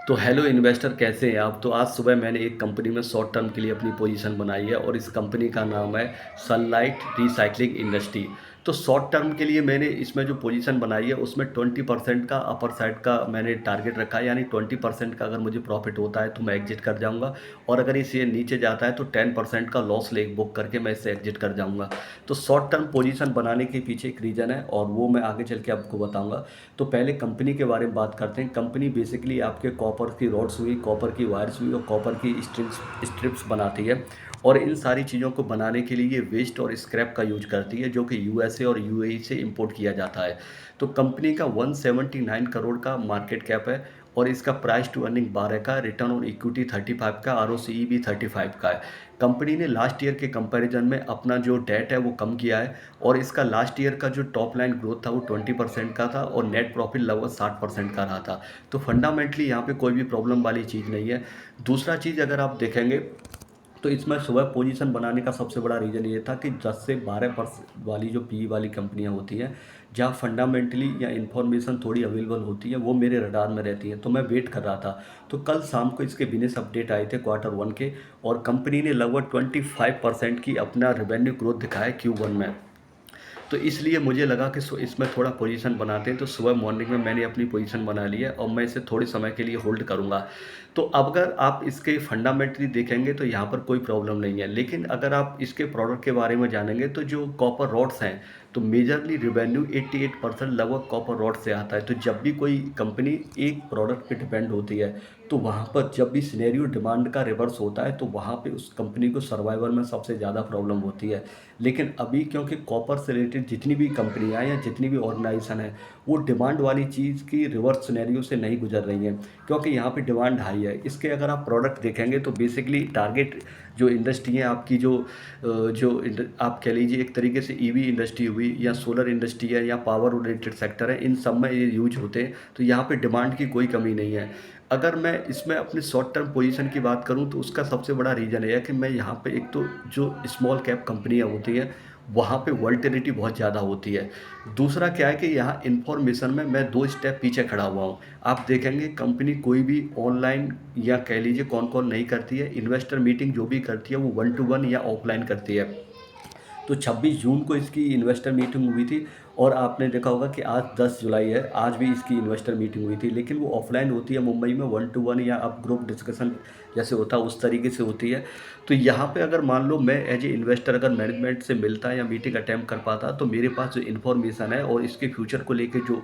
तो hello investor, कैसे हैं आप? तो आज सुबह मैंने एक कंपनी में शॉर्ट टर्म के लिए अपनी पोजीशन बनाई है और इस कंपनी का नाम है सनलाइट रिसाइकलिंग इंडस्ट्री। तो शॉर्ट टर्म के लिए मैंने इसमें जो पोजीशन बनाई है उसमें 20% का अपर साइड का मैंने टारगेट रखा है, यानी 20% का अगर मुझे प्रॉफिट होता है तो मैं एग्जिट कर जाऊंगा, और अगर इसे नीचे जाता है तो 10% का लॉस ले बुक करके मैं इसे एग्जिट कर जाऊंगा। तो शॉर्ट टर्म पोजीशन बनाने के पीछे एक रीज़न है और वो मैं आगे चल के आपको बताऊंगा। तो पहले कंपनी के बारे में बात करते हैं। कंपनी बेसिकली आपके कॉपर की रॉड्स हुई, कॉपर की वायर्स हुई और कॉपर की स्ट्रिप्स बनाती है, और इन सारी चीज़ों को बनाने के लिए ये वेस्ट और स्क्रैप का यूज करती है, जो कि यूएसए और यूएई से इंपोर्ट किया जाता है। तो कंपनी का 179 करोड़ का मार्केट कैप है, और इसका प्राइस टू अर्निंग 12 का, रिटर्न ऑन इक्विटी 35 का, आरओसीई भी 35 का है। कंपनी ने लास्ट ईयर के कंपैरिजन में अपना जो डेट है वो कम किया है, और इसका लास्ट ईयर का जो टॉप लाइन ग्रोथ था वो 20% का था और नेट प्रॉफिट लगभग 60% का रहा था। तो फंडामेंटली यहाँ पे कोई भी प्रॉब्लम वाली चीज़ नहीं है। दूसरा चीज़ अगर आप देखेंगे तो इसमें सुबह पोजीशन बनाने का सबसे बड़ा रीज़न ये था कि 10 से 12% वाली जो पी वाली कंपनियां होती हैं, जहाँ फंडामेंटली या इन्फॉर्मेशन थोड़ी अवेलेबल होती है, वो मेरे रडार में रहती हैं, तो मैं वेट कर रहा था। तो कल शाम को इसके बिजनेस अपडेट आए थे Q1 के, और कंपनी ने लगभग 25% की अपना रेवेन्यू ग्रोथ दिखाया Q1 में। तो इसलिए मुझे लगा कि इसमें थोड़ा पोजीशन बनाते हैं। तो सुबह मॉर्निंग में मैंने अपनी पोजीशन बना ली है और मैं इसे थोड़े समय के लिए होल्ड करूँगा। तो अब अगर आप इसके फंडामेंटली देखेंगे तो यहाँ पर कोई प्रॉब्लम नहीं है, लेकिन अगर आप इसके प्रोडक्ट के बारे में जानेंगे तो जो कॉपर रॉड्स हैं, तो मेजरली रिवेन्यू 88% लगभग कॉपर रॉड से आता है। तो जब भी कोई कंपनी एक प्रोडक्ट पे डिपेंड होती है, तो वहाँ पर जब भी सिनेरियो डिमांड का रिवर्स होता है तो वहाँ पे उस कंपनी को सर्वाइवल में सबसे ज़्यादा प्रॉब्लम होती है। लेकिन अभी क्योंकि कॉपर से रिलेटेड जितनी भी कंपनियां हैं या जितनी भी ऑर्गेनाइजेशन है, वो डिमांड वाली चीज़ की रिवर्स सिनेरियो से नहीं गुजर रही हैं, क्योंकि यहाँ पे डिमांड हाई है। इसके अगर आप प्रोडक्ट देखेंगे तो बेसिकली टारगेट जो इंडस्ट्री है आपकी, आप कह लीजिए एक तरीके से ईवी इंडस्ट्री हुई या सोलर इंडस्ट्री है या पावर रिलेटेड सेक्टर है, इन सब में ये यूज होते हैं। तो यहाँ पे डिमांड की कोई कमी नहीं है। अगर मैं इसमें अपनी शॉर्ट टर्म पोजीशन की बात करूं तो उसका सबसे बड़ा रीज़न है कि मैं यहाँ पे एक तो जो स्मॉल कैप कंपनियाँ होती हैं वहाँ पे वोलेटिलिटी बहुत ज़्यादा होती है। दूसरा क्या है कि यहाँ इन्फॉर्मेशन में मैं 2 स्टेप पीछे खड़ा हुआ हूँ। आप देखेंगे कंपनी कोई भी ऑनलाइन या कह लीजिए कॉन नहीं करती है, इन्वेस्टर मीटिंग जो भी करती है वो 1 टू 1 या ऑफलाइन करती है। तो 26 जून को इसकी इन्वेस्टर मीटिंग हुई थी, और आपने देखा होगा कि आज 10 जुलाई है, आज भी इसकी इन्वेस्टर मीटिंग हुई थी, लेकिन वो ऑफलाइन होती है मुंबई में 1 टू 1, या अब ग्रुप डिस्कशन जैसे होता है उस तरीके से होती है। तो यहाँ पे अगर मान लो मैं एज ए इन्वेस्टर अगर मैनेजमेंट से मिलता या मीटिंग अटेम्प्ट कर पाता, तो मेरे पास जो इन्फॉर्मेशन है और इसके फ्यूचर को लेके जो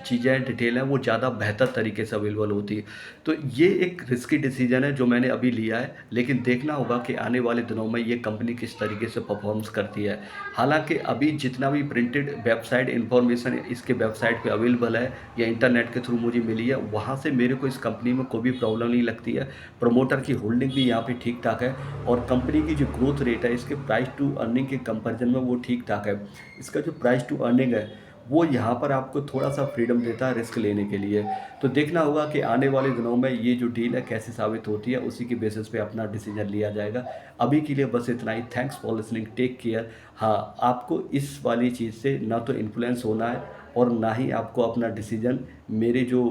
चीज़ें डिटेल हैं वो ज़्यादा बेहतर तरीके से अवेलेबल होती है। तो ये एक रिस्की डिसीजन है जो मैंने अभी लिया है, लेकिन देखना होगा कि आने वाले दिनों में ये कंपनी किस तरीके से परफॉर्म्स करती है। हालांकि अभी जितना भी प्रिंटेड वेबसाइट इन्फॉर्मेशन इसके वेबसाइट पे अवेलेबल है या इंटरनेट के थ्रू मुझे मिली है, वहाँ से मेरे को इस कंपनी में कोई भी प्रॉब्लम नहीं लगती है। प्रमोटर की होल्डिंग भी यहाँ पे ठीक ठाक है, और कंपनी की जो ग्रोथ रेट है इसके प्राइस टू अर्निंग के कंपैरिजन में वो ठीक ठाक है। इसका जो प्राइस टू अर्निंग है वो यहाँ पर आपको थोड़ा सा फ्रीडम देता है रिस्क लेने के लिए। तो देखना होगा कि आने वाले दिनों में ये जो डील है कैसे साबित होती है, उसी के बेसिस पे अपना डिसीजन लिया जाएगा। अभी के लिए बस इतना ही। Thanks for listening, take care. हाँ, आपको इस वाली चीज़ से ना तो इन्फ्लुएंस होना है और ना ही आपको अपना डिसीजन मेरे जो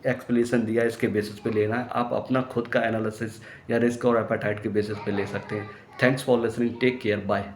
एक्सप्लेनेशन दिया है इसके बेसिस पे लेना है। आप अपना खुद का एनालिसिस या रिस्क और एपेटाइट के बेसिस पे ले सकते हैं। Thanks for listening, take care, bye.